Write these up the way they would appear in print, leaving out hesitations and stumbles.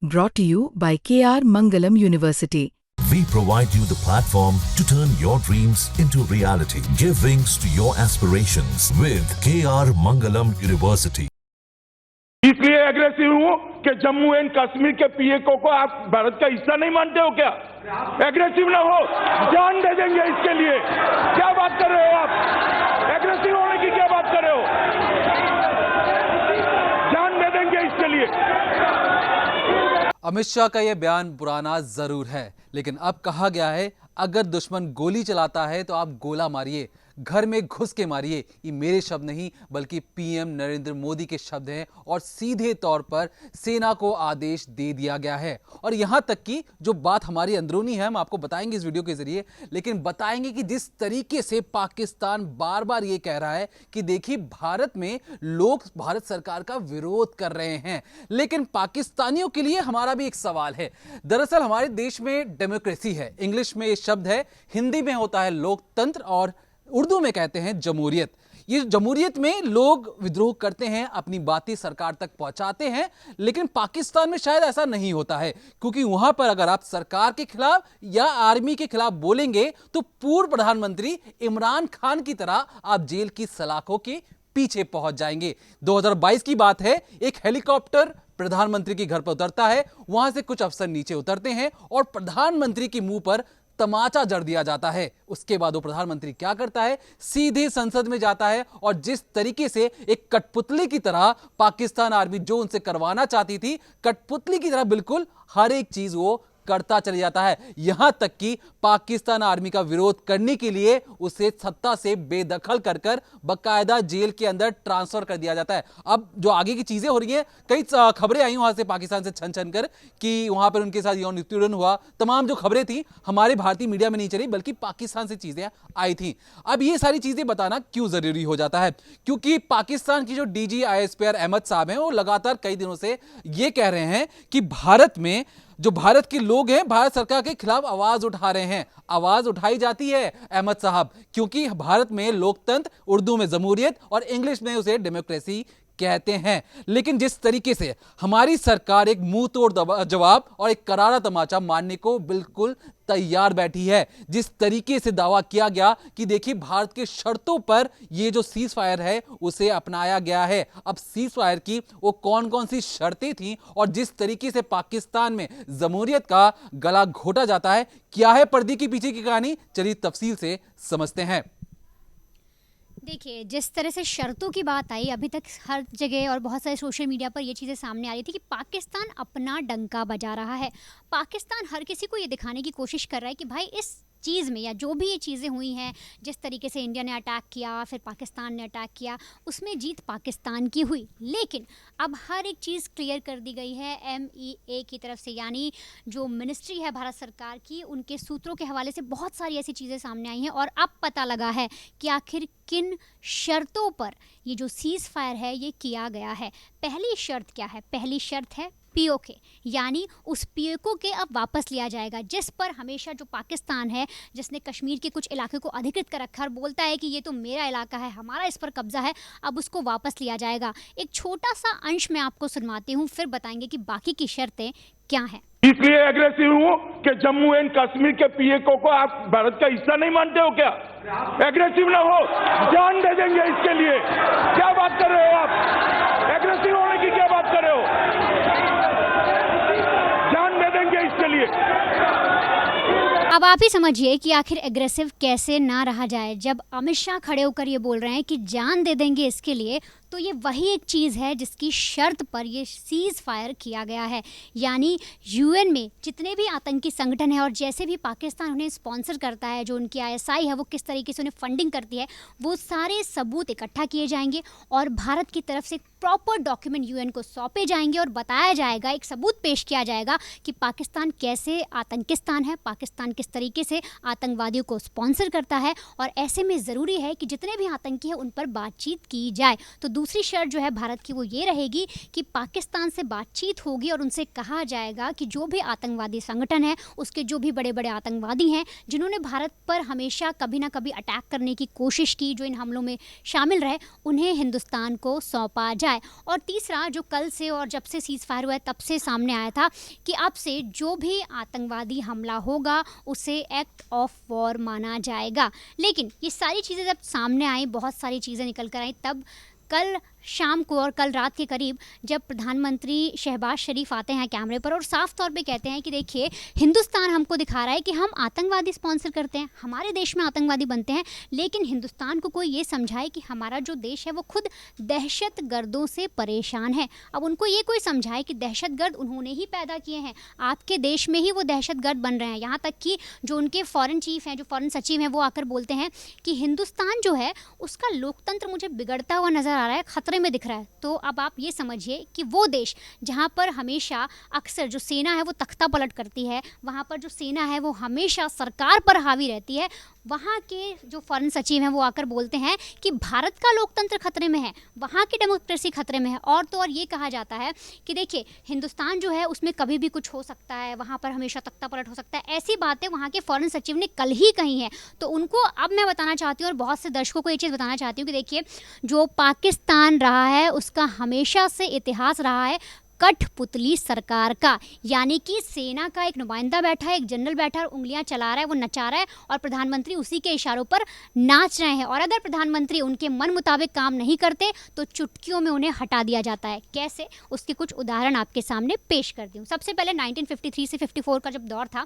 Brought to you by KR Mangalam University. We provide you the platform to turn your dreams into reality. Give wings to your aspirations with KR Mangalam University. इसलिए aggressive हूँ कि Jammu and Kashmir के पीएको को आप भारत का हिस्सा नहीं मानते हो क्या? एग्रेसिव ना हो, जान दे देंगे इसके लिए। क्या बात कर रहे हो आप? एग्रेसिव होने की क्या बात कर रहे हो? जान दे देंगे इसके लिए। अमित शाह का यह बयान पुराना जरूर है, लेकिन अब कहा गया है अगर दुश्मन गोली चलाता है तो आप गोला मारिए, घर में घुस के मारिए। ये मेरे शब्द नहीं बल्कि पीएम नरेंद्र मोदी के शब्द हैं और सीधे तौर पर सेना को आदेश दे दिया गया है। और यहां तक कि जो बात हमारी अंदरूनी है हम आपको बताएंगे इस वीडियो के जरिए, लेकिन बताएंगे कि जिस तरीके से पाकिस्तान बार बार ये कह रहा है कि देखिए भारत में लोग भारत सरकार का विरोध कर रहे हैं, लेकिन पाकिस्तानियों के लिए हमारा भी एक सवाल है। दरअसल हमारे देश में डेमोक्रेसी है, इंग्लिश में ये शब्द है, हिंदी में होता है लोकतंत्र और उर्दू में कहते हैं जमहूरियत। ये जमहूरियत में लोग विद्रोह करते हैं, अपनी बातें सरकार तक पहुंचाते हैं, लेकिन पाकिस्तान में शायद ऐसा नहीं होता है, क्योंकि वहां पर अगर आप सरकार के खिलाफ या आर्मी के खिलाफ बोलेंगे तो पूर्व प्रधानमंत्री इमरान खान की तरह आप जेल की सलाखों के पीछे पहुंच जाएंगे। 2022 की बात है, एक हेलीकॉप्टर प्रधानमंत्री के घर पर उतरता है, वहां से कुछ अफसर नीचे उतरते हैं और प्रधानमंत्री के मुंह पर तमाचा जड़ दिया जाता है। उसके बाद वो प्रधानमंत्री क्या करता है, सीधे संसद में जाता है और जिस तरीके से एक कठपुतली की तरह पाकिस्तान आर्मी जो उनसे करवाना चाहती थी, कठपुतली की तरह बिल्कुल हर एक चीज वो करता चले जाता है। यहां तक कि पाकिस्तान आर्मी का विरोध करने के लिए उसे सत्ता से बेदखल कर कर बकायदा जेल के अंदर ट्रांसफर कर दिया जाता है। अब जो आगे की चीजें हो रही हैं, कई खबरें आई वहां से पाकिस्तान से छन छन कर कि वहां पर उनके साथ यौन उत्पीड़न हुआ। तमाम जो खबरें थी हमारे भारतीय मीडिया में नहीं चली, बल्कि पाकिस्तान से चीजें आई थी। अब ये सारी चीजें बताना क्यों जरूरी हो जाता है, क्योंकि पाकिस्तान की जो डीजी आईएसपीआर अहमद साहब हैं, वो लगातार कई दिनों से ये कह रहे हैं कि भारत में जो भारत के लोग हैं भारत सरकार के खिलाफ आवाज उठा रहे हैं। आवाज उठाई जाती है अहमद साहब, क्योंकि भारत में लोकतंत्र, उर्दू में जमहूरियत और इंग्लिश में उसे डेमोक्रेसी कहते हैं। लेकिन जिस तरीके से हमारी सरकार एक मुंह तोड़ जवाब और एक करारा तमाचा मारने को बिल्कुल तैयार बैठी है, जिस तरीके से दावा किया गया कि देखिए भारत के शर्तों पर ये जो सीज फायर है उसे अपनाया गया है। अब सीज फायर की वो कौन कौन सी शर्तें थीं और जिस तरीके से पाकिस्तान में जमहूरियत का गला घोटा जाता है, क्या है पर्दे के पीछे की कहानी, चलिए तफसील से समझते हैं। देखिए, जिस तरह से शर्तों की बात आई, अभी तक हर जगह और बहुत सारे सोशल मीडिया पर ये चीज़ें सामने आ रही थी कि पाकिस्तान अपना डंका बजा रहा है। पाकिस्तान हर किसी को ये दिखाने की कोशिश कर रहा है कि भाई इस चीज़ में या जो भी ये चीज़ें हुई हैं, जिस तरीके से इंडिया ने अटैक किया, फिर पाकिस्तान ने अटैक किया, उसमें जीत पाकिस्तान की हुई। लेकिन अब हर एक चीज़ क्लियर कर दी गई है MEA की तरफ से, यानी जो मिनिस्ट्री है भारत सरकार की, उनके सूत्रों के हवाले से बहुत सारी ऐसी चीज़ें सामने आई हैं और अब पता लगा है कि आखिर किन शर्तों पर ये जो सीज़ फायर है ये किया गया है। पहली शर्त क्या है? पहली शर्त है POK, यानी उस POK के अब वापस लिया जाएगा, जिस पर हमेशा जो पाकिस्तान है, जिसने कश्मीर के कुछ इलाके को अधिकृत कर रखा है और बोलता है कि ये तो मेरा इलाका है, हमारा इस पर कब्जा है, अब उसको वापस लिया जाएगा। एक छोटा सा अंश मैं आपको सुनवाती हूँ, फिर बताएंगे कि बाकी की शर्तें क्या हैं। इसलिए एग्रेसिव हूँ कि जम्मू एंड कश्मीर के पीएको को आप भारत का हिस्सा नहीं मानते हो क्या? एग्रेसिव ना हो, जान दे देंगे इसके लिए। क्या बात कर रहे हो आप? एग्रेसिव होने की क्या बात कर रहे हो? जान दे देंगे इसके लिए। अब आप ही समझिए कि आखिर एग्रेसिव कैसे ना रहा जाए। जब अमित शाह खड़े होकर ये बोल रहे हैं कि जान दे देंगे इसके लिए, तो ये वही एक चीज़ है जिसकी शर्त पर ये सीज़ फायर किया गया है। यानी UN में जितने भी आतंकी संगठन हैं और जैसे भी पाकिस्तान उन्हें स्पॉन्सर करता है, जो उनकी ISI है वो किस तरीके से उन्हें फंडिंग करती है, वो सारे सबूत इकट्ठा किए जाएंगे और भारत की तरफ से प्रॉपर डॉक्यूमेंट UN को सौंपे जाएंगे और बताया जाएगा, एक सबूत पेश किया जाएगा कि पाकिस्तान कैसे आतंकिस्तान है, पाकिस्तान किस तरीके से आतंकवादियों को स्पॉन्सर करता है। और ऐसे में ज़रूरी है कि जितने भी आतंकी हैं उन पर बातचीत की जाए। तो दूसरी शर्त जो है भारत की वो ये रहेगी कि पाकिस्तान से बातचीत होगी और उनसे कहा जाएगा कि जो भी आतंकवादी संगठन है, उसके जो भी बड़े बड़े आतंकवादी हैं जिन्होंने भारत पर हमेशा कभी ना कभी अटैक करने की कोशिश की, जो इन हमलों में शामिल रहे, उन्हें हिंदुस्तान को सौंपा जाए। और तीसरा, जो कल से और जब से सीज़ फायर हुआ है तब से सामने आया था कि अब से जो भी आतंकवादी हमला होगा उसे एक्ट ऑफ वॉर माना जाएगा। लेकिन ये सारी चीज़ें जब सामने आई, बहुत सारी चीज़ें निकल कर आई, तब कल शाम को और कल रात के करीब जब प्रधानमंत्री शहबाज शरीफ आते हैं कैमरे पर और साफ तौर पे कहते हैं कि देखिए, हिंदुस्तान हमको दिखा रहा है कि हम आतंकवादी स्पॉन्सर करते हैं, हमारे देश में आतंकवादी बनते हैं, लेकिन हिंदुस्तान को कोई ये समझाए कि हमारा जो देश है वो खुद दहशत गर्दों से परेशान है। अब उनको ये कोई समझाए कि दहशत गर्द उन्होंने ही पैदा किए हैं, आपके देश में ही वो दहशत गर्द बन रहे हैं। यहाँ तक कि जो उनके फॉरेन चीफ हैं, जो फॉरेन सचिव हैं, वो आकर बोलते हैं कि हिंदुस्तान जो है उसका लोकतंत्र मुझे बिगड़ता हुआ नज़र आ रहा है, खतरे में दिख रहा है। तो अब आप ये समझिए कि वो देश जहाँ पर हमेशा अक्सर जो सेना है वो तख्ता पलट करती है, वहाँ पर जो सेना है वो हमेशा सरकार पर हावी रहती है, वहाँ के जो फॉरेन सचिव हैं वो आकर बोलते हैं कि भारत का लोकतंत्र खतरे में है, वहाँ की डेमोक्रेसी खतरे में है। और तो और ये कहा जाता है कि देखिए, हिंदुस्तान जो है उसमें कभी भी कुछ हो सकता है, वहाँ पर हमेशा तख्ता पलट हो सकता है। ऐसी बातें वहाँ के फॉरेन सचिव ने कल ही कही हैं। तो उनको अब मैं बताना चाहती हूँ और बहुत से दर्शकों को ये चीज़ बताना चाहती हूँ कि देखिए, जो पाकिस्तान रहा है उसका हमेशा से इतिहास रहा है कठपुतली सरकार का, यानी कि सेना का एक नुमाइंदा बैठा है, एक जनरल बैठा है और उंगलियां चला रहा है, वो नचा रहा है और प्रधानमंत्री उसी के इशारों पर नाच रहे हैं। और अगर प्रधानमंत्री उनके मन मुताबिक काम नहीं करते तो चुटकियों में उन्हें हटा दिया जाता है। कैसे, उसके कुछ उदाहरण आपके सामने पेश करती हूँ। सबसे पहले 1953 से 54 का जब दौर था,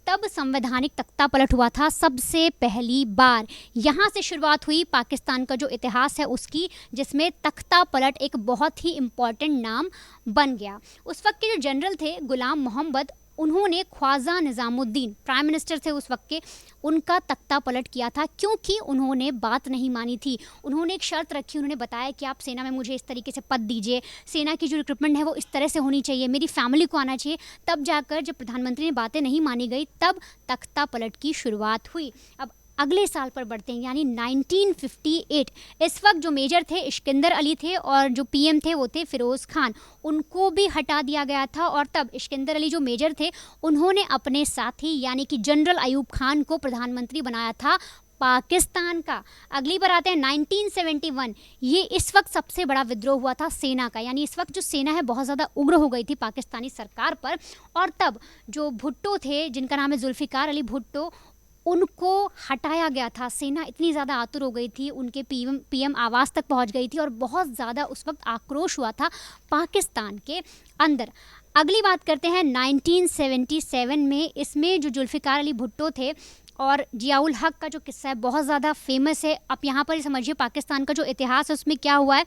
तब संवैधानिक तख्ता पलट हुआ था सबसे पहली बार। यहाँ से शुरुआत हुई पाकिस्तान का जो इतिहास है उसकी, जिसमें तख्ता पलट एक बहुत ही इम्पॉर्टेंट नाम बन गया। उस वक्त के जो जनरल थे गुलाम मोहम्मद, उन्होंने ख्वाजा निज़ामुद्दीन प्राइम मिनिस्टर थे उस वक्त के, उनका तख्ता पलट किया था क्योंकि उन्होंने बात नहीं मानी थी। उन्होंने एक शर्त रखी, उन्होंने बताया कि आप सेना में मुझे इस तरीके से पद दीजिए, सेना की जो रिक्रूटमेंट है वो इस तरह से होनी चाहिए, मेरी फैमिली को आना चाहिए। तब जाकर जब प्रधानमंत्री ने बातें नहीं मानी गई, तब तख्ता पलट की शुरुआत हुई। अब अगले साल पर बढ़ते हैं, यानी 1958। इस वक्त जो मेजर थे इश्किंदर अली थे और जो पीएम थे वो थे फिरोज़ खान, उनको भी हटा दिया गया था। और तब इश्किंदर अली जो मेजर थे, उन्होंने अपने साथी यानी कि जनरल अयूब खान को प्रधानमंत्री बनाया था पाकिस्तान का। अगली बार आते हैं 1971। ये इस वक्त सबसे बड़ा विद्रोह हुआ था सेना का, यानी इस वक्त जो सेना है बहुत ज़्यादा उग्र हो गई थी पाकिस्तानी सरकार पर। और तब जो भुट्टो थे, जिनका नाम है जुल्फ़िकार अली भुट्टो, उनको हटाया गया था। सेना इतनी ज़्यादा आतुर हो गई थी, उनके पीएम आवास तक पहुंच गई थी और बहुत ज़्यादा उस वक्त आक्रोश हुआ था पाकिस्तान के अंदर। अगली बात करते हैं 1977 में। इसमें जो जुल्फ़िकार अली भुट्टो थे और जियाउल हक का जो किस्सा है बहुत ज़्यादा फेमस है। अब यहाँ पर समझिए पाकिस्तान का जो इतिहास है उसमें क्या हुआ है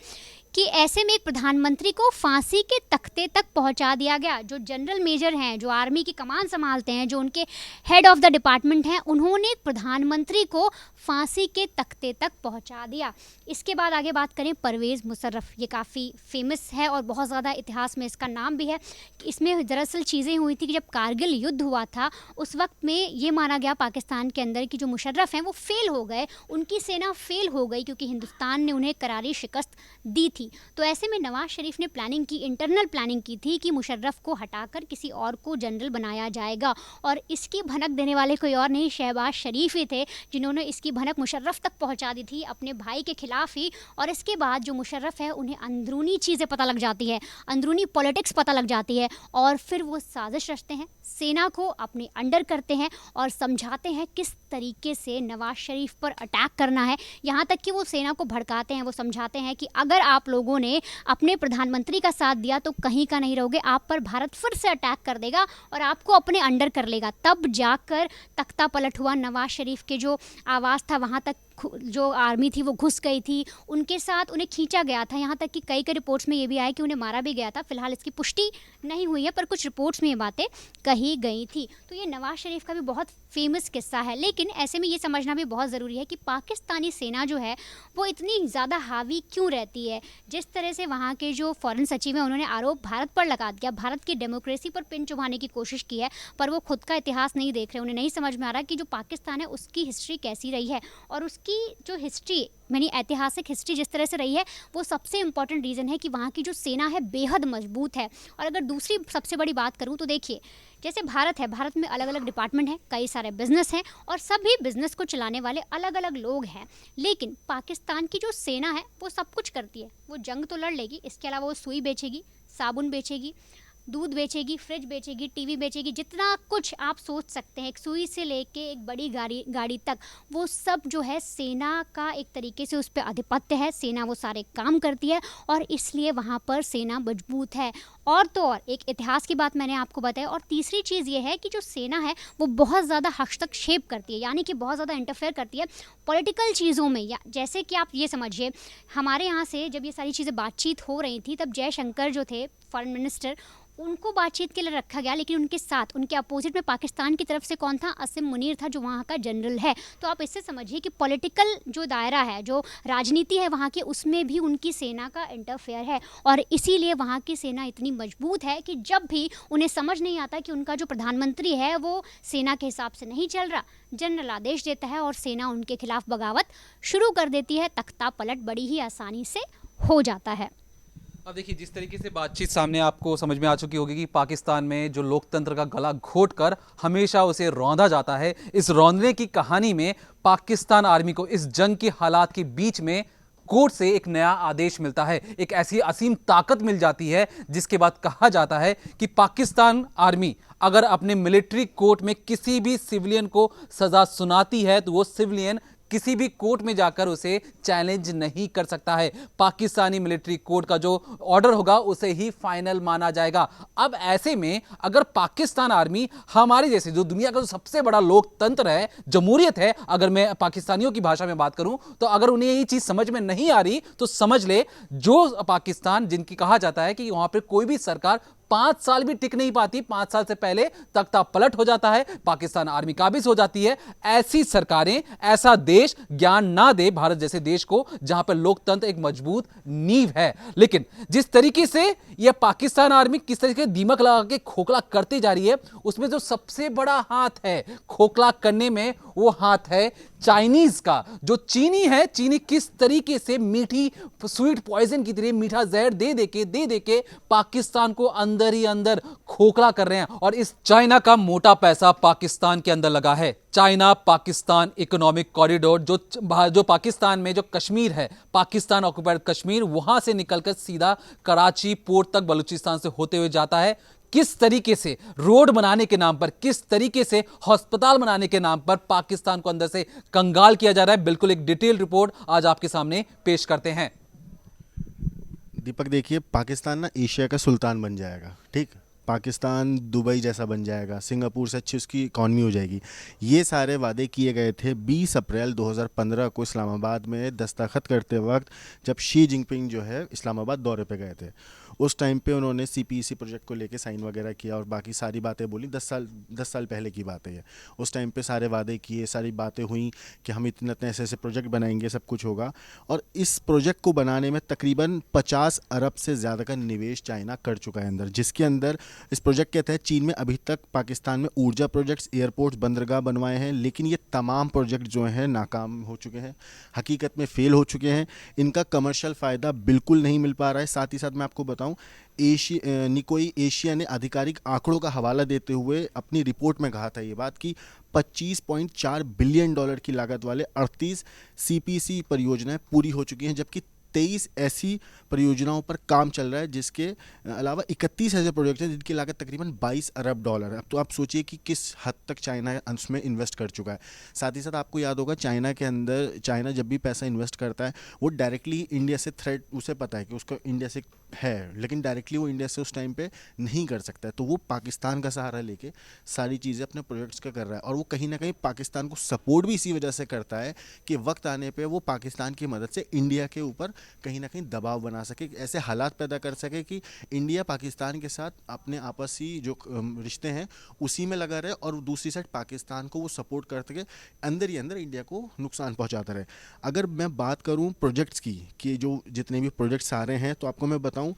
कि ऐसे में एक प्रधानमंत्री को फांसी के तख्ते तक पहुंचा दिया गया। जो जनरल मेजर हैं, जो आर्मी की कमान संभालते हैं, जो उनके हेड ऑफ द डिपार्टमेंट हैं, उन्होंने प्रधानमंत्री को फांसी के तख्ते तक पहुंचा दिया। इसके बाद आगे बात करें परवेज़ मुशर्रफ, ये काफ़ी फेमस है और बहुत ज़्यादा इतिहास में इसका नाम भी है। इसमें दरअसल चीज़ें हुई थी कि जब कारगिल युद्ध हुआ था उस वक्त में ये माना गया पाकिस्तान के अंदर कि जो मुशर्रफ हैं वो फेल हो गए, उनकी सेना फेल हो गई क्योंकि हिंदुस्तान ने उन्हें करारी शिकस्त दी थी। तो ऐसे में नवाज शरीफ ने प्लानिंग की, इंटरनल प्लानिंग की थी कि मुशर्रफ को हटाकर किसी और को जनरल बनाया जाएगा। और इसकी भनक देने वाले कोई और नहीं, शहबाज शरीफ ही थे जिन्होंने इसकी भनक मुशर्रफ तक पहुंचा दी थी अपने भाई के खिलाफ ही। और इसके बाद जो मुशर्रफ है उन्हें अंदरूनी चीज़ें पता लग जाती है, अंदरूनी पॉलिटिक्स पता लग जाती है और फिर वो साजिश रचते हैं, सेना को अपने अंडर करते हैं और समझाते हैं किस तरीके से नवाज शरीफ पर अटैक करना है। यहाँ तक कि वो सेना को भड़काते हैं, वो समझाते हैं कि अगर आप लोगों ने अपने प्रधानमंत्री का साथ दिया तो कहीं का नहीं रहोगे, आप पर भारत फिर से अटैक कर देगा और आपको अपने अंडर कर लेगा। तब जाकर तख्ता पलट हुआ। नवाज शरीफ के जो आवाज़ था वहाँ तक जो आर्मी थी वो घुस गई थी, उनके साथ उन्हें खींचा गया था। यहाँ तक कि कई रिपोर्ट्स में ये भी आया कि उन्हें मारा भी गया था। फिलहाल इसकी पुष्टि नहीं हुई है पर कुछ रिपोर्ट्स में ये बातें कही गई थी। तो ये नवाज शरीफ का भी बहुत फेमस किस्सा है। लेकिन ऐसे में ये समझना भी बहुत ज़रूरी है कि पाकिस्तानी सेना जो है वो इतनी ज़्यादा हावी क्यों रहती है। जिस तरह से वहाँ के जो फॉरेन सचिव हैं उन्होंने आरोप भारत पर लगा दिया, भारत की डेमोक्रेसी पर पिन चुभाने की कोशिश की है, पर वो खुद का इतिहास नहीं देख रहे। उन्हें नहीं समझ में आ रहा कि जो पाकिस्तान है उसकी हिस्ट्री कैसी रही है और उसकी की जो हिस्ट्री यानी ऐतिहासिक हिस्ट्री जिस तरह से रही है, वो सबसे इम्पॉर्टेंट रीज़न है कि वहाँ की जो सेना है बेहद मजबूत है। और अगर दूसरी सबसे बड़ी बात करूँ तो देखिए, जैसे भारत है, भारत में अलग अलग डिपार्टमेंट हैं, कई सारे बिजनेस हैं और सभी बिजनेस को चलाने वाले अलग अलग लोग हैं। लेकिन पाकिस्तान की जो सेना है वो सब कुछ करती है। वो जंग तो लड़ लेगी, इसके अलावा वो सुई बेचेगी, साबुन बेचेगी, दूध बेचेगी, फ्रिज बेचेगी, टीवी बेचेगी, जितना कुछ आप सोच सकते हैं, एक सुई से लेके एक बड़ी गाड़ी तक, वो सब जो है सेना का एक तरीके से उस पर आधिपत्य है। सेना वो सारे काम करती है और इसलिए वहाँ पर सेना मजबूत है। और तो और एक इतिहास की बात मैंने आपको बताई। और तीसरी चीज़ ये है कि जो सेना है वो बहुत ज़्यादा हस्तक्षेप करती है, यानी कि बहुत ज़्यादा इंटरफेयर करती है पॉलिटिकल चीज़ों में। या जैसे कि आप ये समझिए, हमारे यहाँ से जब ये सारी चीज़ें बातचीत हो रही थी तब जयशंकर जो थे फॉरेन मिनिस्टर, उनको बातचीत के लिए रखा गया, लेकिन उनके साथ उनके अपोजिट में पाकिस्तान की तरफ से कौन था? असीम मुनीर था, जो वहाँ का जनरल है। तो आप इससे समझिए कि पॉलिटिकल जो दायरा है, जो राजनीति है वहाँ की, उसमें भी उनकी सेना का इंटरफेयर है। और इसीलिए वहाँ की सेना इतनी मजबूत है कि जब भी उन्हें समझ नहीं आता कि उनका जो प्रधानमंत्री है वो सेना के हिसाब से नहीं चल रहा, जनरल आदेश देता है और सेना उनके खिलाफ बगावत शुरू कर देती है। तख्ता पलट बड़ी ही आसानी से हो जाता है। अब देखिए, जिस तरीके से बातचीत सामने आपको समझ में आ चुकी होगी कि पाकिस्तान में जो लोकतंत्र का गला घोट कर हमेशा उसे रौंदा जाता है, इस रौंदने की कहानी में पाकिस्तान आर्मी को इस जंग की हालात के बीच में कोर्ट से एक नया आदेश मिलता है, एक ऐसी असीम ताकत मिल जाती है जिसके बाद कहा जाता है कि पाकिस्तान आर्मी अगर अपने मिलिट्री कोर्ट में किसी भी सिविलियन को सजा सुनाती है तो वो सिविलियन किसी भी कोर्ट में जाकर उसे चैलेंज नहीं कर सकता है। पाकिस्तानी मिलिट्री कोर्ट का जो ऑर्डर होगा उसे ही फाइनल माना जाएगा। अब ऐसे में अगर पाकिस्तान आर्मी हमारे जैसे जो दुनिया का जो सबसे बड़ा लोकतंत्र है, जमहूरियत है, अगर मैं पाकिस्तानियों की भाषा में बात करूं, तो अगर उन्हें ये चीज समझ में नहीं आ रही तो समझ ले, जो पाकिस्तान जिनकी कहा जाता है कि वहां पर कोई भी सरकार 5 साल भी टिक नहीं पाती, 5 साल से पहले तख्ता पलट हो जाता है, पाकिस्तान आर्मी काबिज हो जाती है। ऐसी सरकारें, ऐसा देश ज्ञान ना दे भारत जैसे देश को जहां पर लोकतंत्र एक मजबूत नींव है। लेकिन जिस तरीके से यह पाकिस्तान आर्मी किस तरीके से दीमक लगा के खोखला करती जा रही है, उसमें जो सबसे बड़ा हाथ है खोखला करने में, वो हाथ है चाइनीज का। जो चीनी है, चीनी किस तरीके से मीठी स्वीट पॉइजन की तरह मीठा जहर दे दे के पाकिस्तान को अंदर ही अंदर खोखला कर रहे हैं। और इस चाइना का मोटा पैसा पाकिस्तान के अंदर लगा है। चाइना पाकिस्तान इकोनॉमिक कॉरिडोर जो पाकिस्तान में जो कश्मीर है, पाकिस्तान ऑक्युपाइड कश्मीर, वहां से निकलकर सीधा कराची पोर्ट तक बलूचिस्तान से होते हुए जाता है। किस तरीके से रोड बनाने के नाम पर, किस तरीके से अस्पताल बनाने के नाम पर पाकिस्तान को अंदर से कंगाल किया जा रहा है, बिल्कुल एक डिटेल रिपोर्ट आज आपके सामने पेश करते हैं। दीपक देखिए, पाकिस्तान ना एशिया का सुल्तान बन जाएगा, ठीक। पाकिस्तान दुबई जैसा बन जाएगा, सिंगापुर से अच्छी उसकी इकॉनमी हो जाएगी। ये सारे वादे किए गए थे 20 अप्रैल 2015 को इस्लामाबाद में दस्तखत करते वक्त, जब शी जिनपिंग जो है इस्लामाबाद दौरे पे गए थे। उस टाइम पे उन्होंने CPEC प्रोजेक्ट को लेके साइन वगैरह किया और बाकी सारी बातें बोली। 10 साल पहले की बात है ये। उस टाइम पे सारे वादे किए, सारी बातें हुई कि हम इतने ऐसे प्रोजेक्ट बनाएंगे, सब कुछ होगा। और इस प्रोजेक्ट को बनाने में तकरीबन 50 अरब से ज़्यादा का निवेश चाइना कर चुका है अंदर, जिसके अंदर इस प्रोजेक्ट के तहत चीन में अभी तक पाकिस्तान में ऊर्जा प्रोजेक्ट्स, एयरपोर्ट्स, बंदरगाह बनवाए हैं, लेकिन ये तमाम प्रोजेक्ट जो हैं नाकाम हो चुके हैं, हकीकत में फेल हो चुके हैं। इनका कमर्शियल फ़ायदा बिल्कुल नहीं मिल पा रहा है। साथ ही साथ मैं आपको बताऊं, निकोई एशिया ने आधिकारिक आंकड़ों का हवाला देते हुए अपनी रिपोर्ट में कहा था ये बात कि $25.4 बिलियन की लागत वाले 38 CPEC परियोजनाएं पूरी हो चुकी हैं, जबकि 23 ऐसी परियोजनाओं पर काम चल रहा है, जिसके अलावा 31 ऐसे प्रोजेक्ट हैं जिनकी लागत तकरीबन $22 अरब है। अब तो आप सोचिए कि किस हद तक चाइना उसमें इन्वेस्ट कर चुका है। साथ ही साथ आपको याद होगा, चाइना जब भी पैसा इन्वेस्ट करता है वो डायरेक्टली इंडिया से थ्रेट, उसे पता है कि उसका इंडिया से है, लेकिन डायरेक्टली वो इंडिया से उस टाइम पे नहीं कर सकता है। तो वो पाकिस्तान का सहारा लेके सारी चीज़ें अपने प्रोजेक्ट्स का कर रहा है। और वो कहीं ना कहीं पाकिस्तान को सपोर्ट भी इसी वजह से करता है कि वक्त आने पे वो पाकिस्तान की मदद से इंडिया के ऊपर कहीं ना कहीं दबाव बना सके, ऐसे हालात पैदा कर सके कि इंडिया पाकिस्तान के साथ अपने आपसी जो रिश्ते हैं उसी में लगा रहे, और दूसरी साइड पाकिस्तान को वो सपोर्ट कर सके, अंदर ही अंदर इंडिया को नुकसान पहुंचाता रहे। अगर मैं बात करूं प्रोजेक्ट्स की, कि जो जितने भी प्रोजेक्ट्स आ रहे हैं, तो आपको मैं बताऊं,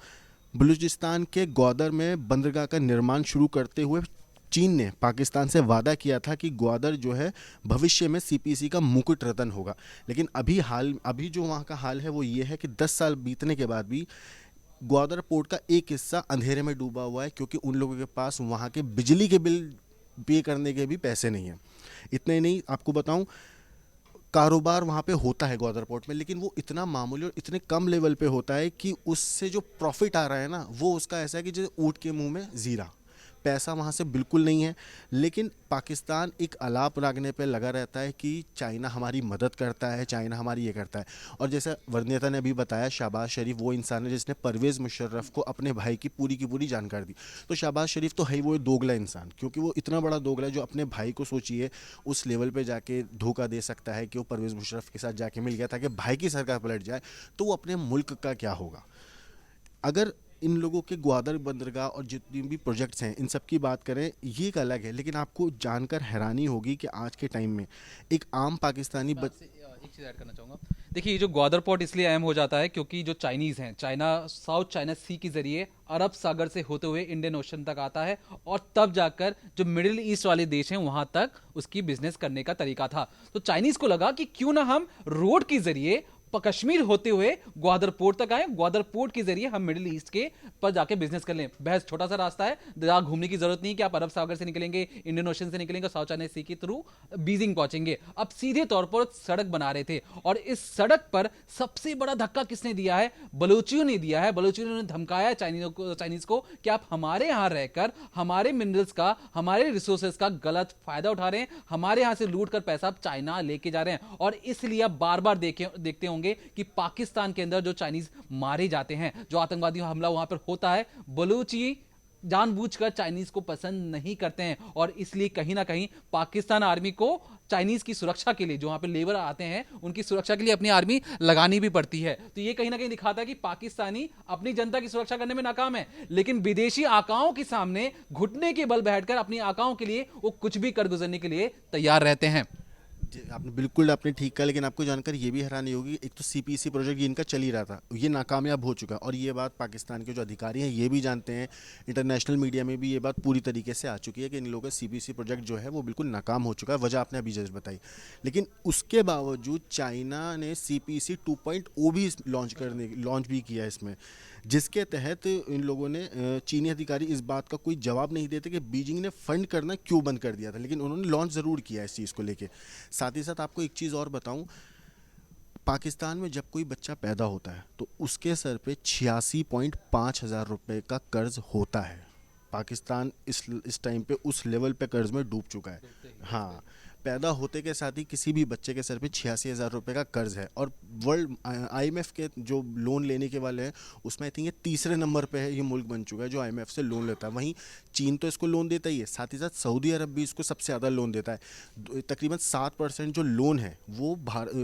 बलूचिस्तान के ग्वादर में बंदरगाह का निर्माण शुरू करते हुए चीन ने पाकिस्तान से वादा किया था कि ग्वादर जो है भविष्य में सीपीसी का मुकुट रत्न होगा, लेकिन अभी जो वहाँ का हाल है वो ये है कि 10 साल बीतने के बाद भी ग्वादर पोर्ट का एक हिस्सा अंधेरे में डूबा हुआ है, क्योंकि उन लोगों के पास वहाँ के बिजली के बिल पे करने के भी पैसे नहीं हैं। इतने ही नहीं, आपको बताऊं, कारोबार वहाँ पे होता है ग्वादर पोर्ट में, लेकिन वो इतना मामूली और इतने कम लेवल पे होता है कि उससे जो प्रॉफिट आ रहा है ना, वो उसका ऐसा है कि जैसे ऊँट के मुंह में जीरा, पैसा वहाँ से बिल्कुल नहीं है। लेकिन पाकिस्तान एक आलाप रागने पे लगा रहता है कि चाइना हमारी मदद करता है, चाइना हमारी ये करता है। और जैसे वर्णिता ने अभी बताया, शहबाज शरीफ वो इंसान है जिसने परवेज़ मुशर्रफ को अपने भाई की पूरी जानकारी दी। तो शहबाज शरीफ तो है ही वो दोगला इंसान, क्योंकि वो इतना बड़ा दोगला है जो अपने भाई को, सोचिए, उस लेवल पे जाके धोखा दे सकता है कि वो परवेज़ मुशर्रफ के साथ जाके मिल गया था कि भाई की सरकार पलट जाए, तो वो अपने मुल्क का क्या होगा। अगर इन लोगों के ग्वादर बंदरगाह और जितनी भी प्रोजेक्ट्स हैं इन सब की बात करें, ये एक अलग है, लेकिन आपको जानकर हैरानी होगी कि आज के टाइम में एक आम पाकिस्तानी एक चीज़ ऐड करना चाहूँगा। देखिए, ये जो ग्वादर पोर्ट इसलिए अहम हो जाता है क्योंकि जो चाइनीज़ हैं, चाइना साउथ चाइना सी के जरिए अरब सागर से होते हुए इंडियन ओशन तक आता है, और तब जाकर जो मिडिल ईस्ट वाले देश हैं वहाँ तक उसकी बिजनेस करने का तरीका था। तो चाइनीज़ को लगा कि क्यों ना हम रोड के जरिए कश्मीर होते हुए ग्वादर पोर्ट तक आए, ग्वादर पोर्ट के जरिए हम मिडिल ईस्ट के पर जाके बिजनेस कर लें। बहस छोटा सा रास्ता है, जहाँ घूमने की जरूरत नहीं कि आप अरब सागर से निकलेंगे, इंडियन ओशन से निकलेंगे, साउथ चाइना सी के थ्रू बीजिंग पहुंचेंगे। अब सीधे तौर पर सड़क बना रहे थे, और इस सड़क पर सबसे बड़ा धक्का किसने दिया है? बलूचियों ने दिया है। बलूचियों ने धमकाया चाइनीज को कि आप हमारे यहाँ रहकर हमारे मिनरल्स का, हमारे रिसोर्सेज का गलत फायदा उठा रहे हैं, हमारे यहाँ से लूट कर पैसा आप चाइना लेके जा रहे हैं। और इसलिए आप बार बार देखते होंगे कि पाकिस्तान के अंदर जो चाइनीज मारे जाते हैं, जो आतंकवादी हमला वहां पर होता है, बलूची जानबूझकर चाइनीज को पसंद नहीं करते हैं, और इसलिए कहीं ना कहीं पाकिस्तान आर्मी को चाइनीज की सुरक्षा के लिए, जो वहां पे लेबर आते हैं उनकी सुरक्षा के लिए अपनी आर्मी लगानी भी पड़ती है। तो ये कहीं ना कहीं दिखाता है कि पाकिस्तानी अपनी जनता की सुरक्षा करने में नाकाम है, लेकिन विदेशी आकाओं के सामने घुटने के बल बैठकर अपनी आकाओं के लिए वो कुछ भी कर गुजरने के लिए तैयार रहते हैं। आपने ठीक कहा, लेकिन आपको जानकर ये भी हैरानी होगी, एक तो सीपीसी प्रोजेक्ट इनका चल ही रहा था, ये नाकामयाब हो चुका है, और ये बात पाकिस्तान के जो अधिकारी हैं ये भी जानते हैं, इंटरनेशनल मीडिया में भी ये बात पूरी तरीके से आ चुकी है कि इन लोगों का सीपीसी प्रोजेक्ट जो है वो बिल्कुल नाकाम हो चुका है। वजह आपने अभी जस्ट बताई, लेकिन उसके बावजूद चाइना ने सीपीसी 2.0 भी लॉन्च भी किया इसमें, जिसके तहत इन लोगों ने, चीनी अधिकारी इस बात का कोई जवाब नहीं देते कि बीजिंग ने फंड करना क्यों बंद कर दिया था, लेकिन उन्होंने लॉन्च ज़रूर किया इस चीज़ को लेके। साथ ही साथ आपको एक चीज़ और बताऊं, पाकिस्तान में जब कोई बच्चा पैदा होता है तो उसके सर पे 86.5 हज़ार रुपये का कर्ज होता है। पाकिस्तान इस टाइम पे उस लेवल पे कर्ज में डूब चुका है। हाँ, पैदा होते के साथ ही किसी भी बच्चे के सर पे 86,000 रुपये का कर्ज है, और वर्ल्ड IMF के जो लोन लेने के वाले हैं उसमें आई थिंक ये तीसरे नंबर पे है, ये मुल्क बन चुका है जो IMF से लोन लेता है। वहीं चीन तो इसको लोन देता ही है, साथ ही साथ सऊदी अरब भी इसको सबसे ज़्यादा लोन देता है। तकरीबन 7% जो लोन है वो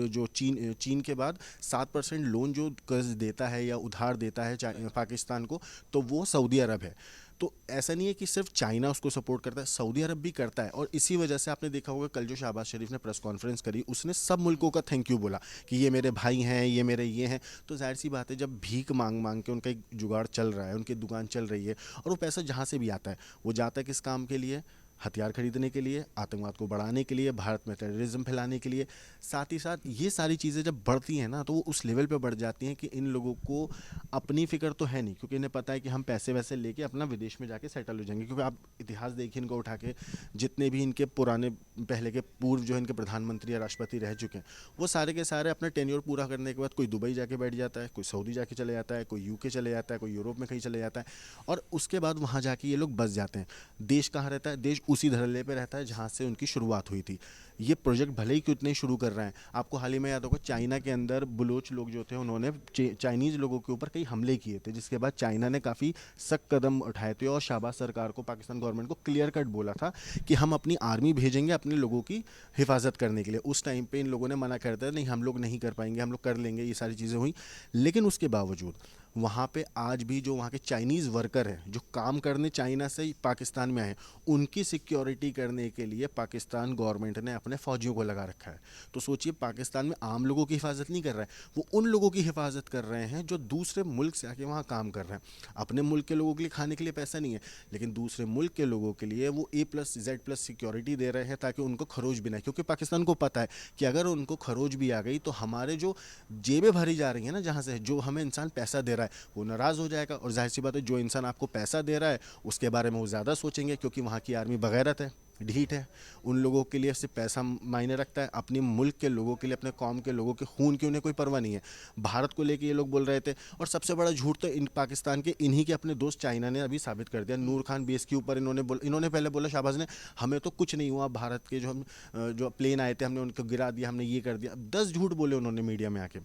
जो चीन के बाद 7% लोन जो कर्ज देता है या उधार देता है पाकिस्तान को, तो वो सऊदी अरब है। तो ऐसा नहीं है कि सिर्फ चाइना उसको सपोर्ट करता है, सऊदी अरब भी करता है। और इसी वजह से आपने देखा होगा कल जो शहबाज शरीफ ने प्रेस कॉन्फ्रेंस करी, उसने सब मुल्कों का थैंक यू बोला कि ये मेरे भाई हैं, ये मेरे ये हैं। तो जाहिर सी बात है, जब भीख मांग मांग के उनका एक जुगाड़ चल रहा है, उनकी दुकान चल रही है, और वो पैसा जहाँ से भी आता है वो जाता है किस काम के लिए? हथियार खरीदने के लिए, आतंकवाद को बढ़ाने के लिए, भारत में टेररिज्म फैलाने के लिए। साथ ही साथ ये सारी चीज़ें जब बढ़ती हैं ना, तो वो उस लेवल पे बढ़ जाती हैं कि इन लोगों को अपनी फ़िक्र तो है नहीं, क्योंकि इन्हें पता है कि हम पैसे वैसे लेके अपना विदेश में जाके सेटल हो जाएंगे। क्योंकि आप इतिहास देखिए इनको उठा के, जितने भी इनके पुराने पहले के पूर्व जो इनके प्रधानमंत्री या राष्ट्रपति रह चुके हैं, वो सारे के सारे अपना टेन्योर पूरा करने के बाद कोई दुबई जाके बैठ जाता है, कोई सऊदी जाके चले जाता है, कोई UK चले जाता है, कोई यूरोप में कहीं चले जाता है, और उसके बाद वहाँ जाके ये लोग बस जाते हैं। देश कहाँ रहता है? देश उसी धरल्ले पे रहता है जहाँ से उनकी शुरुआत हुई थी। ये प्रोजेक्ट भले ही कितने शुरू कर रहे हैं, आपको हाल ही में याद होगा चाइना के अंदर बलूच लोग जो थे उन्होंने चाइनीज़ लोगों के ऊपर कई हमले किए थे, जिसके बाद चाइना ने काफ़ी सख्त कदम उठाए थे, और शाहबाज सरकार को, पाकिस्तान गवर्नमेंट को क्लियर कट बोला था कि हम अपनी आर्मी भेजेंगे अपने लोगों की हिफाजत करने के लिए। उस टाइम पे इन लोगों ने मना कर दिया, नहीं हम लोग नहीं कर पाएंगे, हम लोग कर लेंगे, ये सारी चीज़ें हुई। लेकिन उसके बावजूद वहाँ पे आज भी जो वहाँ के चाइनीज़ वर्कर हैं जो काम करने चाइना से पाकिस्तान में आए, उनकी सिक्योरिटी करने के लिए पाकिस्तान गवर्नमेंट ने अपने फौजियों को लगा रखा है। तो सोचिए पाकिस्तान में आम लोगों की हिफाजत नहीं कर रहा है, वो उन लोगों की हिफाजत कर रहे हैं जो दूसरे मुल्क से आके वहाँ काम कर रहे हैं। अपने मुल्क के लोगों के लिए खाने के लिए पैसा नहीं है, लेकिन दूसरे मुल्क के लोगों के लिए वो A+Z+ सिक्योरिटी दे रहे हैं ताकि उनको खरोच भी ना, क्योंकि पाकिस्तान को पता है कि अगर उनको खरोच भी आ गई तो हमारे जो जेबें भरी जा रही हैं ना, जहाँ से जो हमें इंसान पैसा दे रहा है वो नाराज़ हो जाएगा। और जाहिर सी बात है जो इंसान आपको पैसा दे रहा है उसके बारे में वो ज़्यादा सोचेंगे, क्योंकि वहाँ की आर्मी बगैरत है, ढीठ है। उन लोगों के लिए सिर्फ पैसा मायने रखता है, अपने मुल्क के लोगों के लिए, अपने कौम के लोगों के खून की उन्हें कोई परवाह नहीं है। भारत को लेके ये लोग बोल रहे थे, और सबसे बड़ा झूठ तो इन पाकिस्तान के इन्हीं के अपने दोस्त चाइना ने अभी साबित कर दिया। नूर खान बेस के ऊपर इन्होंने पहले बोला शाहबाज ने, हमें तो कुछ नहीं हुआ, भारत के जो प्लेन आए थे हमने उनको गिरा दिया, हमने ये कर दिया। 10 झूठ बोले उन्होंने मीडिया में आके।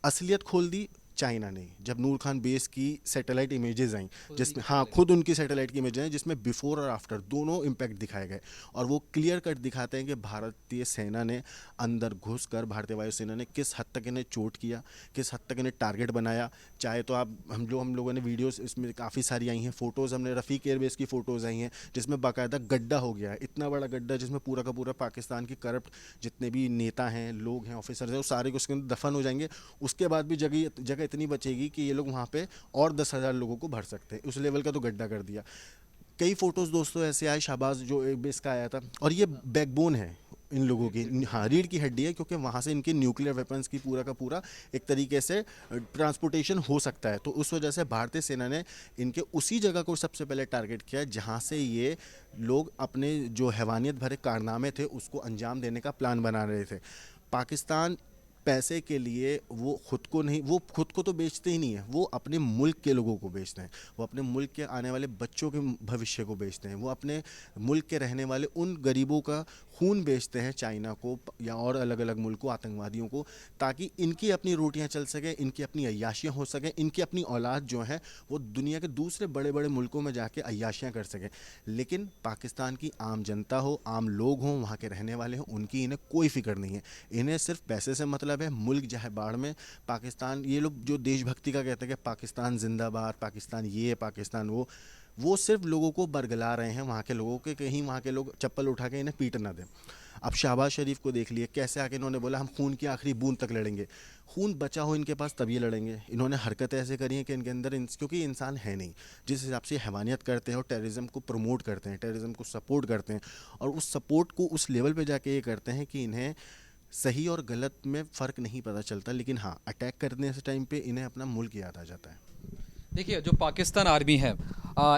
असलियत खोल दी चाइना ने, जब नूर खान बेस की सैटेलाइट इमेजेस आई, जिसमें खुद उनकी सैटेलाइट की इमेजेस हैं जिसमें बिफोर और आफ्टर दोनों इम्पैक्ट दिखाए गए, और वो क्लियर कट दिखाते हैं कि भारतीय सेना ने अंदर घुसकर, भारतीय वायुसेना ने किस हद तक इन्हें चोट किया, किस हद तक इन्हें टारगेट बनाया। चाहे तो आप हम लोगों ने वीडियोस इसमें काफ़ी सारी आई हैं, फ़ोटोज़ हमने रफ़ीक एयरबेस की फ़ोटोज़ आई हैं जिसमें बाकायदा गड्ढा हो गया है, इतना बड़ा गड्ढा जिसमें पूरा का पूरा पाकिस्तान की करप्ट जितने भी नेता हैं, लोग हैं, ऑफिसर्स हैं, वो सारे उसके अंदर दफन हो जाएंगे। उसके बाद भी जगह इतनी बचेगी कि ये लोग वहाँ पे और 10,000 लोगों को भर सकते हैं। उस लेवल का तो गड्ढा कर दिया। कई फ़ोटोज़ दोस्तों ऐसे आए, शाहबाज जो एक बेस का आया था, और ये बैकबोन है इन लोगों की, रीढ़ की हड्डी है, क्योंकि वहाँ से इनके न्यूक्लियर वेपन्स की पूरा का पूरा एक तरीके से ट्रांसपोर्टेशन हो सकता है। तो उस वजह से भारतीय सेना ने इनके उसी जगह को सबसे पहले टारगेट किया जहाँ से ये लोग अपने जो हैवानियत भरे कारनामे थे उसको अंजाम देने का प्लान बना रहे थे। पाकिस्तान पैसे के लिए वो खुद को तो बेचते ही नहीं है, वो अपने मुल्क के लोगों को बेचते हैं, वो अपने मुल्क के आने वाले बच्चों के भविष्य को बेचते हैं, वो अपने मुल्क के रहने वाले उन गरीबों का खून बेचते हैं चाइना को या और अलग अलग मुल्कों, आतंकवादियों को, ताकि इनकी अपनी रोटियां चल सकें, इनकी अपनी अय्याशियां हो सकें, इनकी अपनी औलाद जो है वो दुनिया के दूसरे बड़े बड़े मुल्कों में जाके अय्याशियां कर सकें। लेकिन पाकिस्तान की आम जनता हो, आम लोग हों, वहाँ के रहने वाले हों, उनकी इन्हें कोई फिक्र नहीं है। इन्हें सिर्फ पैसे से मतलब है, मुल्क चाहे बाढ़ में। पाकिस्तान, ये लोग जो देशभक्ति का कहते हैं कि पाकिस्तान जिंदाबाद, पाकिस्तान ये, पाकिस्तान वो सिर्फ लोगों को बरगला रहे हैं, वहाँ के लोगों के, कहीं वहाँ के लोग चप्पल उठा के इन्हें पीट ना दें। अब शहबाज शरीफ को देख लिए कैसे आके इन्होंने बोला हम खून की आखिरी बूंद तक लड़ेंगे। खून बचा हो इनके पास तब ये लड़ेंगे। इन्होंने हरकतें ऐसे करी हैं कि इनके अंदर क्योंकि इंसान है नहीं, जिस हिसाब से हैवानियत करते हैं और टेररिज्म को प्रमोट करते हैं, टेररिज्म को सपोर्ट करते हैं, और उस सपोर्ट को उस लेवल पे जाके ये करते हैं कि इन्हें सही और गलत में फ़र्क नहीं पता चलता। लेकिन हाँ, अटैक करने से टाइम पे इन्हें अपना मुल्क याद आ जाता है। देखिए, जो पाकिस्तान आर्मी है,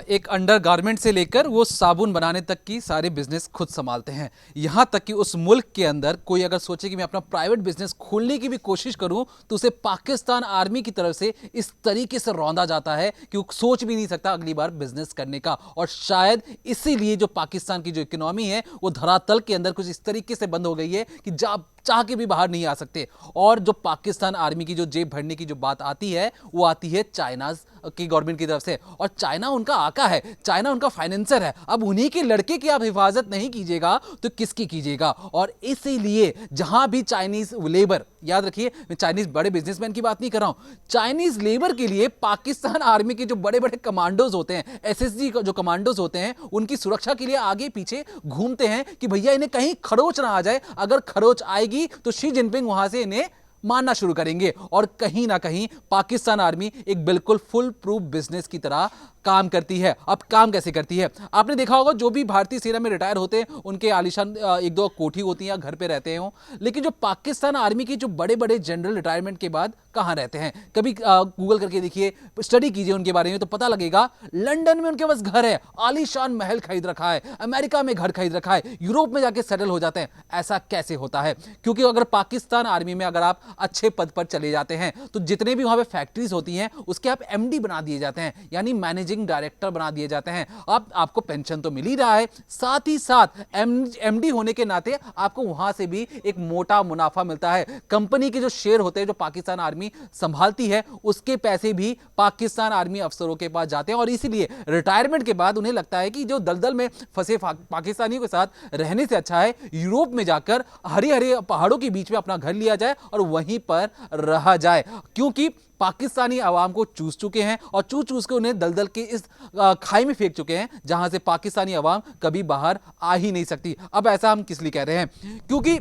एक अंडरगारमेंट से लेकर वो साबुन बनाने तक की सारे बिजनेस खुद संभालते हैं। यहाँ तक कि उस मुल्क के अंदर कोई अगर सोचे कि मैं अपना प्राइवेट बिजनेस खोलने की भी कोशिश करूँ तो उसे पाकिस्तान आर्मी की तरफ से इस तरीके से रौंदा जाता है कि वो सोच भी नहीं सकता अगली बार बिजनेस करने का। और शायद इसीलिए जो पाकिस्तान की जो इकोनॉमी है वो धरातल के अंदर कुछ इस तरीके से बंद हो गई है कि चाह के भी बाहर नहीं आ सकते। और जो पाकिस्तान आर्मी की जो जेब भरने की जो बात आती है वो आती है चाइना की गवर्नमेंट की तरफ से, और चाइना उनका आका है, चाइना उनका फाइनेंसर है। अब उन्हीं के लड़के की आप हिफाजत नहीं कीजिएगा तो किसकी कीजिएगा? और इसीलिए जहां भी चाइनीज लेबर, याद रखिए मैं चाइनीज बड़े बिजनेसमैन की बात नहीं कर रहा हूं, चाइनीज लेबर के लिए पाकिस्तान आर्मी के जो बड़े बड़े कमांडोज होते हैं, एसएसजी जो कमांडोज होते हैं, उनकी सुरक्षा के लिए आगे पीछे घूमते हैं कि भैया इन्हें कहीं खरोच ना आ जाए। अगर खरोच आएगी तो शी जिनपिंग वहां से इन्हें मानना शुरू करेंगे। और कहीं ना कहीं पाकिस्तान आर्मी एक बिल्कुल फुल प्रूफ बिजनेस की तरह काम करती है। अब काम कैसे करती है? आपने देखा होगा जो भी भारतीय सेना में रिटायर होते हैं उनके आलीशान एक दो कोठी होती है या घर पे रहते हैं, लेकिन जो पाकिस्तान आर्मी के जो बड़े बड़े जनरल रिटायरमेंट के बाद कहां रहते हैं, कभी गूगल करके देखिए, स्टडी कीजिए उनके बारे में, तो पता लगेगा लंदन में उनके पास घर है, आलीशान महल खरीद रखा है, अमेरिका में घर खरीद रखा है, यूरोप में जाके सेटल हो जाते हैं। ऐसा कैसे होता है? क्योंकि अगर पाकिस्तान आर्मी में अगर आप अच्छे पद पर चले जाते हैं तो जितने भी वहां पे फैक्ट्रीज होती हैं उसके आप एमडी बना दिए जाते हैं, यानी मैनेजिंग डायरेक्टर बना दिए जाते हैं। अब आपको पेंशन तो मिल ही रहा है, साथ ही साथ एमडी होने के नाते आपको वहां से भी एक मोटा मुनाफा मिलता है। कंपनी के जो शेयर होते हैं जो पाकिस्तान आर्मी संभालती है उसके पैसे भी पाकिस्तान आर्मी अफसरों के पास जाते हैं। और इसीलिए रिटायरमेंट के बाद उन्हें लगता है कि जो दलदल में फंसे पाकिस्तानियों के साथ रहने से अच्छा है यूरोप में जाकर हरे हरे पहाड़ों के बीच में अपना घर लिया जाए और वहीं पर रहा जाए। क्योंकि पाकिस्तानी आवाम को चूस चुके हैं और चूस के उन्हें दलदल के इस खाई में फेंक चुके हैं जहां से पाकिस्तानी आवाम कभी बाहर आ ही नहीं सकती। अब ऐसा हम किस लिए कह रहे हैं? क्योंकि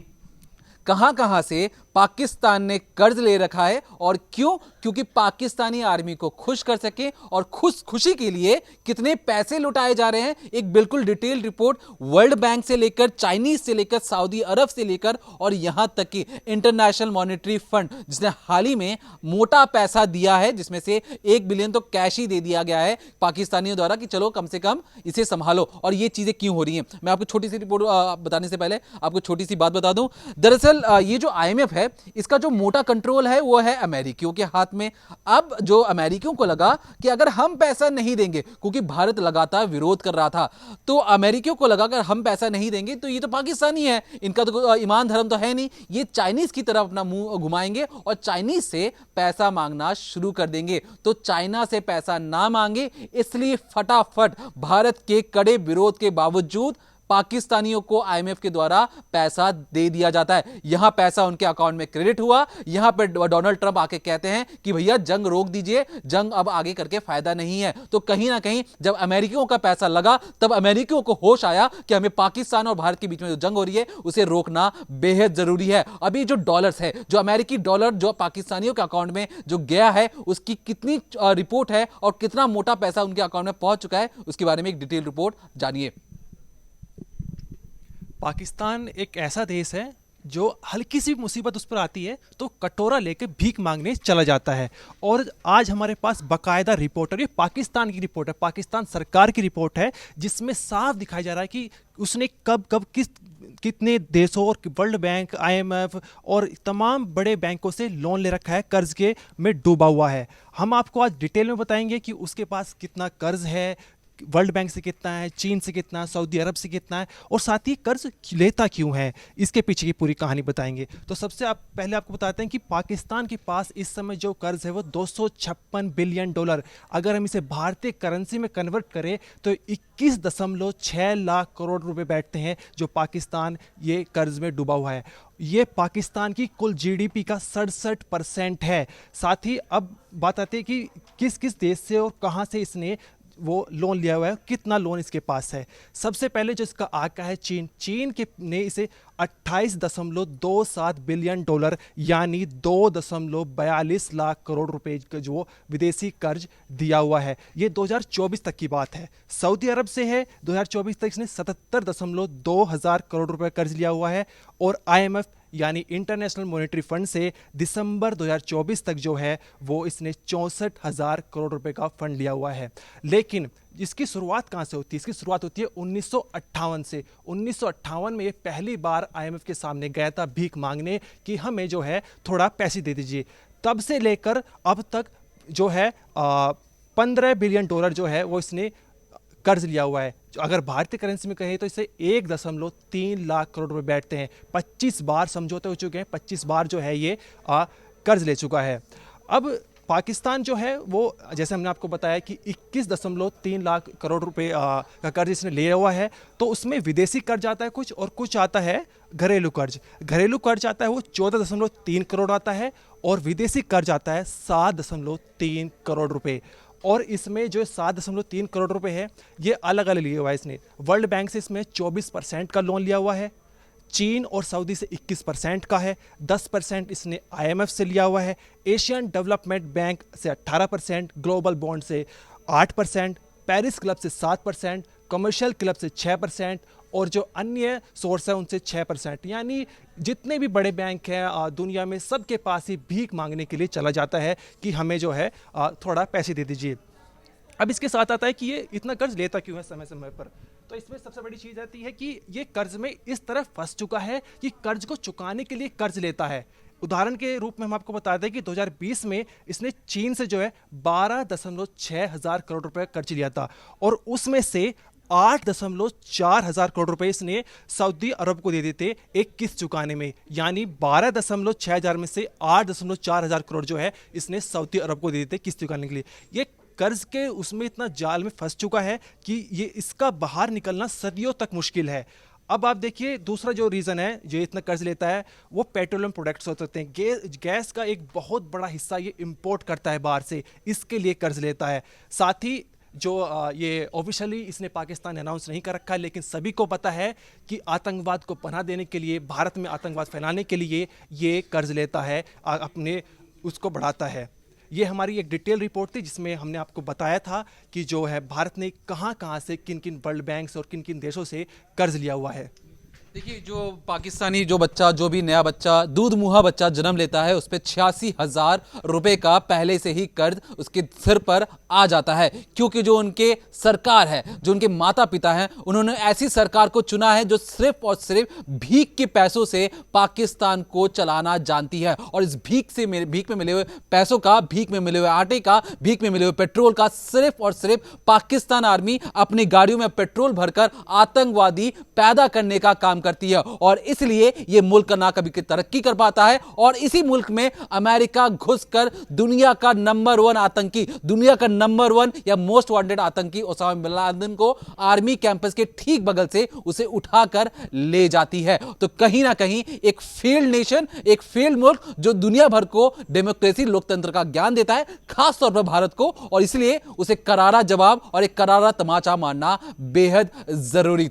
कहां से पाकिस्तान ने कर्ज ले रखा है और क्यों? क्योंकि पाकिस्तानी आर्मी को खुश कर सके और खुशी के लिए कितने पैसे लुटाए जा रहे हैं, एक बिल्कुल डिटेल रिपोर्ट वर्ल्ड बैंक से लेकर, चाइनीज से लेकर, सऊदी अरब से लेकर और यहां तक कि इंटरनेशनल मॉनेटरी फंड जिसने हाल ही में मोटा पैसा दिया है, जिसमें से 1 बिलियन तो कैश ही दे दिया गया है पाकिस्तानियों द्वारा कि चलो कम से कम इसे संभालो। और ये चीजें क्यों हो रही हैं, मैं आपको छोटी सी रिपोर्ट बताने से पहले आपको छोटी सी बात बता दूं। दरअसल ये जो IMF है, इसका जो मोटा कंट्रोल है वो है अमेरिकियों के हाथ में। अब जो अमेरिकियों को लगा कि अगर हम पैसा नहीं देंगे, क्योंकि भारत लगातार विरोध कर रहा था, तो अमेरिकियों को लगा अगर हम पैसा नहीं देंगे तो ये तो पाकिस्तानी है, इनका तो ईमान धर्म तो है नहीं, ये चाइनीज की तरफ अपना मुंह घुमाएंगे और चाइनीज से पैसा मांगना शुरू कर देंगे। तो चाइना से पैसा ना मांगे, इसलिए फटाफट भारत के कड़े विरोध के बावजूद पाकिस्तानियों को IMF के द्वारा पैसा दे दिया जाता है। यहां पैसा उनके अकाउंट में क्रेडिट हुआ। यहां पर डोनाल्ड ट्रंप आके कहते हैं कि भैया जंग रोक दीजिए, जंग अब आगे करके फायदा नहीं है। तो कहीं ना कहीं जब अमेरिकियों का पैसा लगा तब अमेरिकियों को होश आया कि हमें पाकिस्तान और भारत के बीच में जो जंग हो रही है उसे रोकना बेहद जरूरी है। अभी जो डॉलर्स है, जो अमेरिकी डॉलर जो पाकिस्तानियों के अकाउंट में जो गया है, उसकी कितनी रिपोर्ट है और कितना मोटा पैसा उनके अकाउंट में पहुंच चुका है, उसके बारे में एक डिटेल रिपोर्ट जानिए। पाकिस्तान एक ऐसा देश है जो हल्की सी मुसीबत उस पर आती है तो कटोरा लेकर भीख मांगने चला जाता है। और आज हमारे पास बाकायदा रिपोर्ट है, ये पाकिस्तान की रिपोर्ट है, पाकिस्तान सरकार की रिपोर्ट है, जिसमें साफ दिखाया जा रहा है कि उसने कब कितने देशों और वर्ल्ड बैंक, IMF और तमाम बड़े बैंकों से लोन ले रखा है, कर्ज के में डूबा हुआ है। हम आपको आज डिटेल में बताएंगे कि उसके पास कितना कर्ज है, वर्ल्ड बैंक से कितना है, चीन से कितना, सऊदी अरब से कितना है, और साथ ही कर्ज लेता क्यों है, इसके पीछे की पूरी कहानी बताएंगे। तो सबसे पहले आपको बताते हैं कि पाकिस्तान के पास इस समय जो कर्ज है वो 256 बिलियन डॉलर, अगर हम इसे भारतीय करेंसी में कन्वर्ट करें तो 21.6 लाख करोड़ रुपए बैठते हैं जो पाकिस्तान ये कर्ज में डूबा हुआ है। ये पाकिस्तान की कुल GDP का 67% है। साथ ही अब बात आती है कि किस किस देश से और कहाँ से इसने वो लोन लिया हुआ है, कितना लोन इसके पास है। सबसे पहले जो इसका आका है चीन के ने इसे 28.27 बिलियन डॉलर यानी 2.42 लाख करोड़ रुपए का जो विदेशी कर्ज दिया हुआ है। ये 2024 तक की बात है। सऊदी अरब से है, 2024 तक इसने 77.2 हजार करोड़ रुपए कर्ज लिया हुआ है। और IMF यानी इंटरनेशनल मॉनेटरी फंड से दिसंबर 2024 तक जो है वो इसने 64,000 करोड़ रुपए का फंड लिया हुआ है। लेकिन इसकी शुरुआत कहाँ से होती है? इसकी शुरुआत होती है 1958 से। 1958 में ये पहली बार IMF के सामने गया था भीख मांगने कि हमें जो है थोड़ा पैसे दे दीजिए। तब से लेकर अब तक जो है 15 बिलियन डॉलर जो है वो इसने कर्ज लिया हुआ है। अगर भारतीय करेंसी में कहें तो इसे 1.3 लाख करोड़ रुपए बैठते हैं। 25 बार समझौते हो चुके हैं, 25 बार जो है ये कर्ज ले चुका है। अब पाकिस्तान जो है वो जैसे हमने आपको बताया कि 21.3 लाख करोड़ रुपए का कर्ज इसने लिया हुआ है। तो उसमें विदेशी कर्ज आता है कुछ और कुछ आता है घरेलू कर्ज। घरेलू कर्ज आता है वो 14.3 करोड़ आता है और विदेशी कर्ज आता है 7.3 करोड़ रुपए। और इसमें जो 7.3 करोड़ रुपए है ये अलग अलग लिया हुआ है इसने। वर्ल्ड बैंक से इसमें 24% का लोन लिया हुआ है, चीन और सऊदी से 21% का है, 10% इसने IMF से लिया हुआ है, एशियन डेवलपमेंट बैंक से 18%, ग्लोबल बॉन्ड से 8%, पेरिस क्लब से 7%, कमर्शियल क्लब से 6% और जो अन्य सोर्स है उनसे 6%। यानी जितने भी बड़े बैंक हैं दुनिया में सबके पास ही भीख मांगने के लिए चला जाता है कि हमें जो है थोड़ा पैसे दे दीजिए। अब इसके साथ आता है कि ये इतना कर्ज लेता क्यों है समय समय पर। तो इसमें सबसे बड़ी चीज़ आती है कि ये कर्ज में इस तरह फंस चुका है कि कर्ज को चुकाने के लिए कर्ज लेता है। उदाहरण के रूप में हम आपको बता दें कि 2020 में इसने चीन से जो है 12.6 हजार करोड़ रुपए कर्ज लिया था और उसमें से 8.4 हजार करोड़ रुपए इसने सऊदी अरब को दे देते एक किस्त चुकाने में। यानी 12.6 हजार में से 8.4 हजार करोड़ जो है इसने सऊदी अरब को दे देते किस्त चुकाने के लिए। ये कर्ज के उसमें इतना जाल में फंस चुका है कि ये इसका बाहर निकलना सदियों तक मुश्किल है। अब आप देखिए दूसरा जो रीज़न है जो इतना कर्ज लेता है वो पेट्रोलियम प्रोडक्ट्स हो सकते हैं। गैस का एक बहुत बड़ा हिस्सा ये इंपोर्ट करता है बाहर से, इसके लिए कर्ज लेता है। साथ ही जो ये ऑफिशियली इसने पाकिस्तान अनाउंस नहीं कर रखा है, लेकिन सभी को पता है कि आतंकवाद को पनाह देने के लिए, भारत में आतंकवाद फैलाने के लिए ये कर्ज लेता है, अपने उसको बढ़ाता है। ये हमारी एक डिटेल रिपोर्ट थी जिसमें हमने आपको बताया था कि जो है भारत ने कहां कहां से किन किन वर्ल्ड बैंक और किन किन देशों से कर्ज लिया हुआ है। देखिए, जो पाकिस्तानी जो भी नया बच्चा, दूध मुहा बच्चा जन्म लेता है, उस पर 86,000 रुपए का पहले से ही कर्ज उसके सिर पर आ जाता है, क्योंकि जो उनके सरकार है, जो उनके माता पिता हैं, उन्होंने ऐसी सरकार को चुना है जो सिर्फ और सिर्फ भीख के पैसों से पाकिस्तान को चलाना जानती है। और इस भीख में मिले हुए पैसों का, भीख में मिले हुए आटे का, भीख में मिले हुए पेट्रोल का सिर्फ और सिर्फ पाकिस्तान आर्मी अपनी गाड़ियों में पेट्रोल भरकर आतंकवादी पैदा करने का काम करती है। और इसलिए यह मुल्क ना कभी तरक्की कर पाता है। और इसी मुल्क में अमेरिका घुसकर दुनिया का नंबर 1 आतंकी, दुनिया का नंबर 1 या मोस्ट वांटेड आतंकी ओसामा बिन लादेन को आर्मी कैंपस के ठीक बगल से उसे उठाकर ले जाती है। तो कहीं ना कहीं एक फेल्ड नेशन, एक फेल्ड मुल्क जो दुनिया भर को डेमोक्रेसी, लोकतंत्र का ज्ञान देता है, खास तौर पर भारत को, और इसलिए उसे करारा जवाब और एक करारा तमाचा मारना बेहद जरूरी